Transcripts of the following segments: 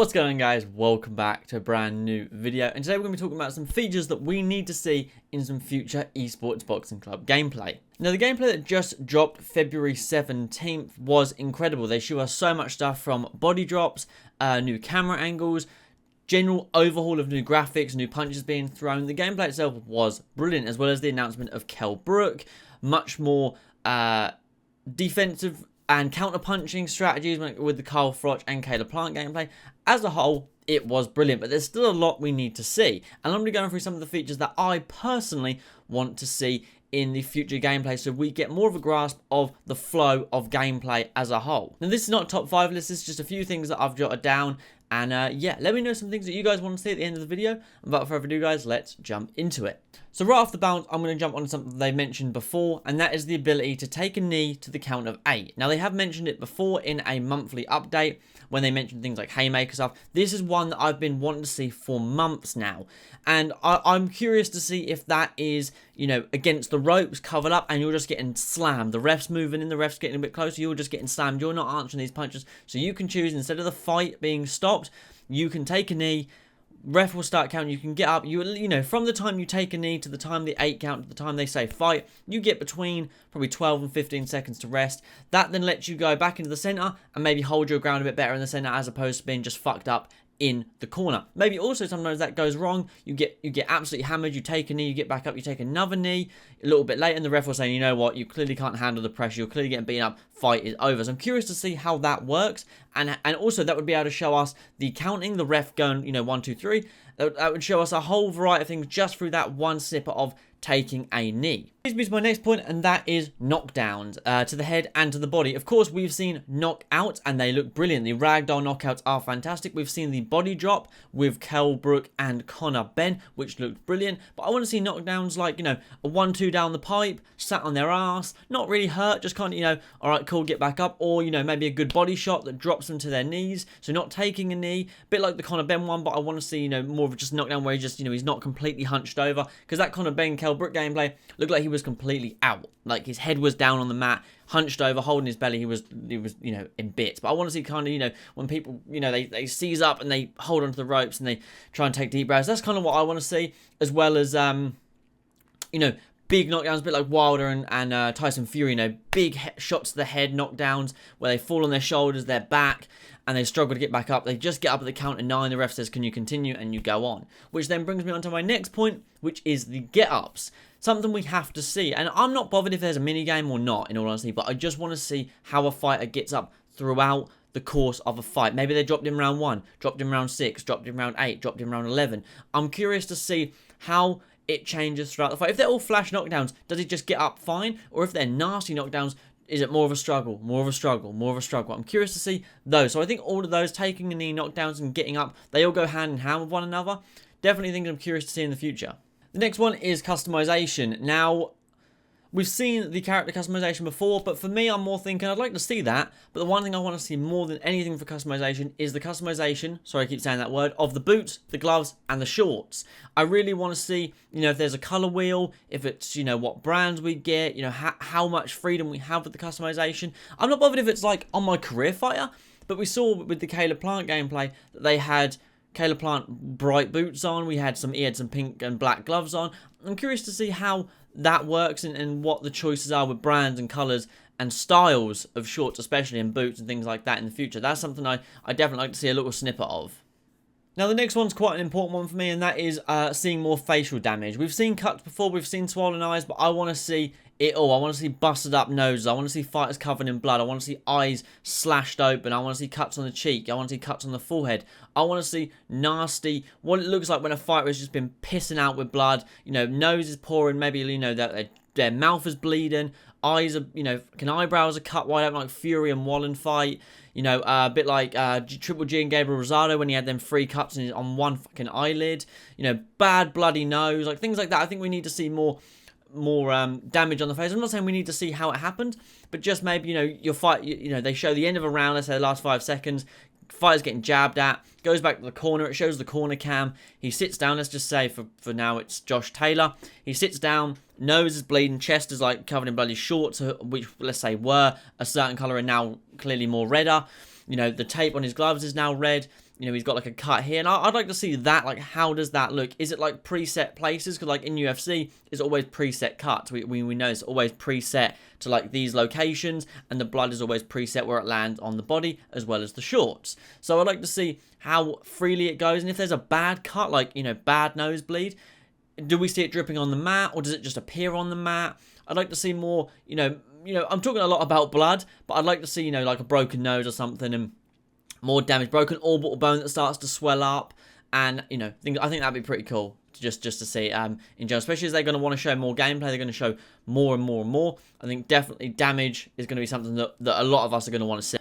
What's going on, guys? Welcome back to a brand new video, and today we're going to be talking about some features that we need to see in some future esports boxing club gameplay. Now, the gameplay that just dropped February 17th was incredible. They show us so much stuff from body drops, new camera angles, general overhaul of new graphics, new punches being thrown. The gameplay itself was brilliant, as well as the announcement of Kell Brook, much more defensive and counter-punching strategies with the Kyle Froch and Caleb Plant gameplay. As a whole, it was brilliant, but there's still a lot we need to see. And I'm going to be going through some of the features that I personally want to see in the future gameplay, so we get more of a grasp of the flow of gameplay as a whole. Now, this is not a top 5 list, it's just a few things that I've jotted down. And yeah, let me know some things that you guys want to see at the end of the video. And without further ado, guys, let's jump into it. So right off the bounce, I'm going to jump on something they mentioned before, and that is the ability to take a knee to the count of 8. Now, they have mentioned it before in a monthly update when they mentioned things like haymaker stuff. This is one that I've been wanting to see for months now, and I'm curious to see if that is, you know, against the ropes, covered up, and you're just getting slammed. The ref's moving in, the ref's getting a bit closer, you're just getting slammed. You're not answering these punches, so you can choose, instead of the fight being stopped, you can take a knee. Ref will start counting, you can get up, you know, from the time you take a knee to the time the 8 count, to the time they say fight, you get between probably 12 and 15 seconds to rest. That then lets you go back into the center and maybe hold your ground a bit better in the center, as opposed to being just fucked up in the corner. Maybe also sometimes that goes wrong, you get absolutely hammered, you take a knee, you get back up, you take another knee a little bit later, and the ref will say, you know what, you clearly can't handle the pressure, you're clearly getting beaten up, fight is over. So I'm curious to see how that works, and also that would be able to show us the counting, the ref going, you know, 1, 2, 3. That would show us a whole variety of things just through that one snippet of taking a knee. This brings me to my next point, and that is knockdowns to the head and to the body. Of course, we've seen knockouts, and they look brilliant. The ragdoll knockouts are fantastic. We've seen the body drop with Kell Brook and Connor Ben, which looked brilliant. But I want to see knockdowns like, you know, a 1-2 down the pipe, sat on their ass, not really hurt, just kind of, you know, all right, cool, get back up. Or, you know, maybe a good body shot that drops them to their knees. So not taking a knee, a bit like the Connor Ben one, but I want to see, you know, more of just knockdown where he just, you know, he's not completely hunched over. Because that Connor Ben Kell Brook gameplay looked like he was completely out, like his head was down on the mat, hunched over, holding his belly. He was, you know, in bits. But I want to see kind of, you know, when people, you know, they seize up and they hold onto the ropes and they try and take deep breaths. That's kind of what I want to see, as well as you know, big knockdowns, a bit like Wilder and Tyson Fury. You know, big shots to the head, knockdowns where they fall on their shoulders, their back, and they struggle to get back up. They just get up at the count of 9. The ref says, can you continue? And you go on. Which then brings me on to my next point, which is the get-ups. Something we have to see. And I'm not bothered if there's a mini-game or not, in all honesty, but I just want to see how a fighter gets up throughout the course of a fight. Maybe they dropped him round 1, dropped him round 6, dropped him round 8, dropped him round 11. I'm curious to see how it changes throughout the fight. If they're all flash knockdowns, does he just get up fine? Or if they're nasty knockdowns, is it more of a struggle, more of a struggle, more of a struggle? I'm curious to see those. So I think all of those, taking a knee, knockdowns, and getting up, they all go hand in hand with one another. Definitely things I'm curious to see in the future. The next one is customization. Now, we've seen the character customization before, but for me, I'm more thinking I'd like to see that. But the one thing I want to see more than anything for customization is the customization, sorry I keep saying that word, of the boots, the gloves, and the shorts. I really want to see, you know, if there's a color wheel, if it's, you know, what brands we get, you know, how much freedom we have with the customization. I'm not bothered if it's like on my career fighter, but we saw with the Caleb Plant gameplay that they had Caleb Plant bright boots on. He had some pink and black gloves on. I'm curious to see how that works and what the choices are with brands and colours and styles of shorts, especially in boots and things like that in the future. That's something I definitely like to see a little snippet of. Now, the next one's quite an important one for me, and that is seeing more facial damage. We've seen cuts before, we've seen swollen eyes, but I want to see it all. I want to see busted up noses. I want to see fighters covered in blood. I want to see eyes slashed open. I want to see cuts on the cheek. I want to see cuts on the forehead. I want to see nasty, what it looks like when a fighter has just been pissing out with blood. You know, nose is pouring, maybe, you know, their mouth is bleeding. Eyes are, you know, eyebrows are cut wide open like Fury and Wallen fight. You know, a bit like Triple G and Gabriel Rosado when he had them 3 cuts on one fucking eyelid. You know, bad bloody nose, like things like that. I think we need to see more damage on the face. I'm not saying we need to see how it happened, but just maybe, you know, your fight, you know, they show the end of a round, let's say the last 5 seconds, fighter's getting jabbed at, goes back to the corner, it shows the corner cam, he sits down, let's just say for now it's Josh Taylor, he sits down, nose is bleeding, chest is like covered in bloody shorts, which let's say were a certain colour and now clearly more redder. You know, the tape on his gloves is now red. you know, he's got like a cut here, and I'd like to see that. Like, how does that look? Is it like preset places? Because like in UFC, it's always preset cuts. We know it's always preset to like these locations, and the blood is always preset where it lands on the body as well as the shorts. So I'd like to see how freely it goes, and if there's a bad cut, like, you know, bad nosebleed, do we see it dripping on the mat, or does it just appear on the mat? I'd like to see more, you know, I'm talking a lot about blood, but I'd like to see, you know, like a broken nose or something, and more damage, broken orbital bone that starts to swell up, and, you know, I think that'd be pretty cool just to see in general, especially as they're going to want to show more gameplay. They're going to show more and more and more. I think definitely damage is going to be something that a lot of us are going to want to see.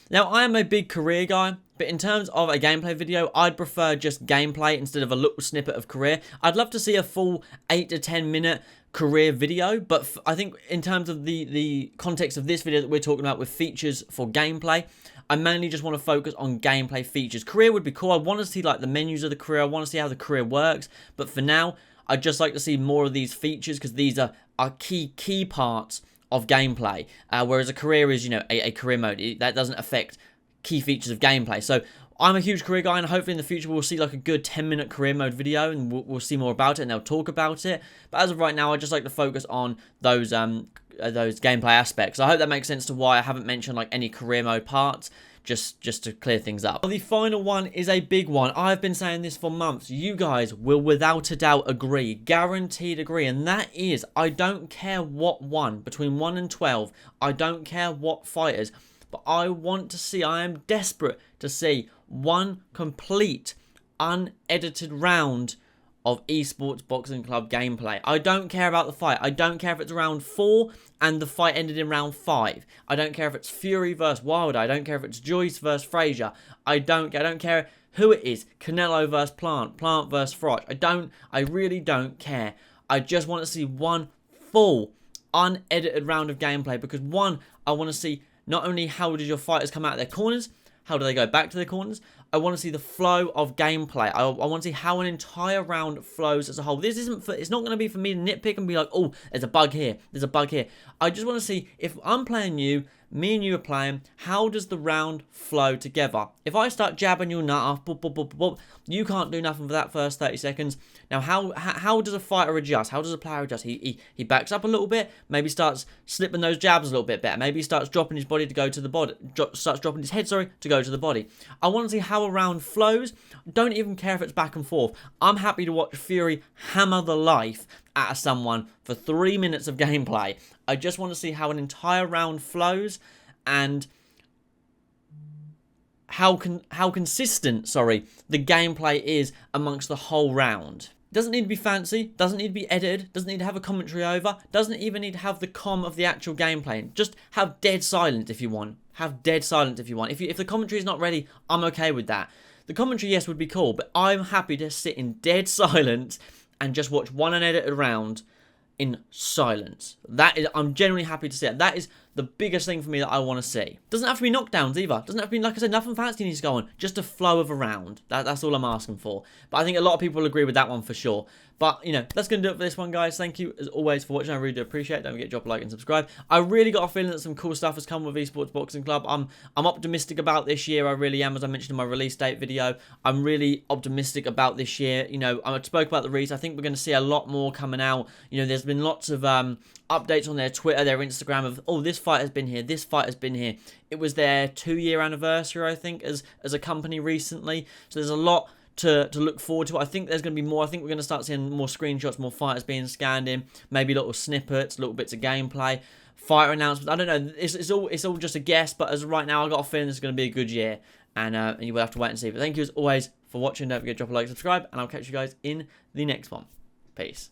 Now, I am a big career guy, but in terms of a gameplay video, I'd prefer just gameplay instead of a little snippet of career. I'd love to see a full 8 to 10 minute career video, but I think in terms of the context of this video that we're talking about with features for gameplay, I mainly just want to focus on gameplay features. Career would be cool. I want to see like the menus of the career. I want to see how the career works, but for now, I'd just like to see more of these features because these are key parts of gameplay, whereas a career is, you know, a career mode. That doesn't affect key features of gameplay. So I'm a huge career guy, and hopefully in the future we'll see like a good 10-minute career mode video, and we'll see more about it, and they'll talk about it. But as of right now, I just like to focus on those gameplay aspects. I hope that makes sense to why I haven't mentioned like any career mode parts, just to clear things up. The final one is a big one. I've been saying this for months. You guys will without a doubt agree, guaranteed agree, and that is, I don't care what one, between 1 and 12, I don't care what fighters, but I want to see, I am desperate to see one complete unedited round of Esports Boxing Club gameplay. I don't care about the fight. I don't care if it's round 4 and the fight ended in round 5. I don't care if it's Fury versus Wilder. I don't care if it's Joyce versus Frazier. I don't care who it is. Canelo versus Plant versus Froch. I really don't care. I just want to see one full unedited round of gameplay, because one, I want to see not only how does your fighters come out of their corners, how do they go back to their corners, I want to see the flow of gameplay. I want to see how an entire round flows as a whole. This isn't for, it's not going to be for me to nitpick and be like, oh, there's a bug here, there's a bug here. I just want to see, if I'm playing you, me and you are playing, how does the round flow together? If I start jabbing your nut off, boop, boop, boop, boop, you can't do nothing for that first 30 seconds. Now, how does a fighter adjust? How does a player adjust? He backs up a little bit, maybe starts slipping those jabs a little bit better. Maybe he starts dropping his body to go to the body, starts dropping his head, sorry, to go to the body. I want to see how a round flows. Don't even care if it's back and forth. I'm happy to watch Fury hammer the life out of someone for 3 minutes of gameplay. I just want to see how an entire round flows and how consistent, the gameplay is amongst the whole round. Doesn't need to be fancy, doesn't need to be edited, doesn't need to have a commentary over, doesn't even need to have the comm of the actual gameplay. Just have dead silent if you want. Have dead silent if you want. If the commentary is not ready, I'm okay with that. The commentary, yes, would be cool, but I'm happy to sit in dead silence and just watch one unedited round in silence. That is, I'm genuinely happy to see it. That is the biggest thing for me that I want to see. Doesn't have to be knockdowns either. Doesn't have to be, like I said, nothing fancy needs to go on. Just a flow of a round. That's all I'm asking for. But I think a lot of people will agree with that one for sure. But, you know, that's going to do it for this one, guys. Thank you, as always, for watching. I really do appreciate it. Don't forget to drop a like and subscribe. I really got a feeling that some cool stuff has come with Esports Boxing Club. I'm optimistic about this year. I really am, as I mentioned in my release date video. I'm really optimistic about this year. You know, I spoke about the reads. I think we're going to see a lot more coming out. You know, there's been lots of updates on their Twitter, their Instagram of, oh, this fight has been here, this fight has been here. It was their 2-year anniversary, I think, as a company recently. So there's a lot to look forward to. I think there's going to be more. I think we're going to start seeing more screenshots, more fighters being scanned in, maybe little snippets, little bits of gameplay, fighter announcements. I don't know. It's all just a guess, but as of right now, I got a feeling it's going to be a good year, and you will have to wait and see. But thank you as always for watching. Don't forget to drop a like, subscribe, and I'll catch you guys in the next one. Peace.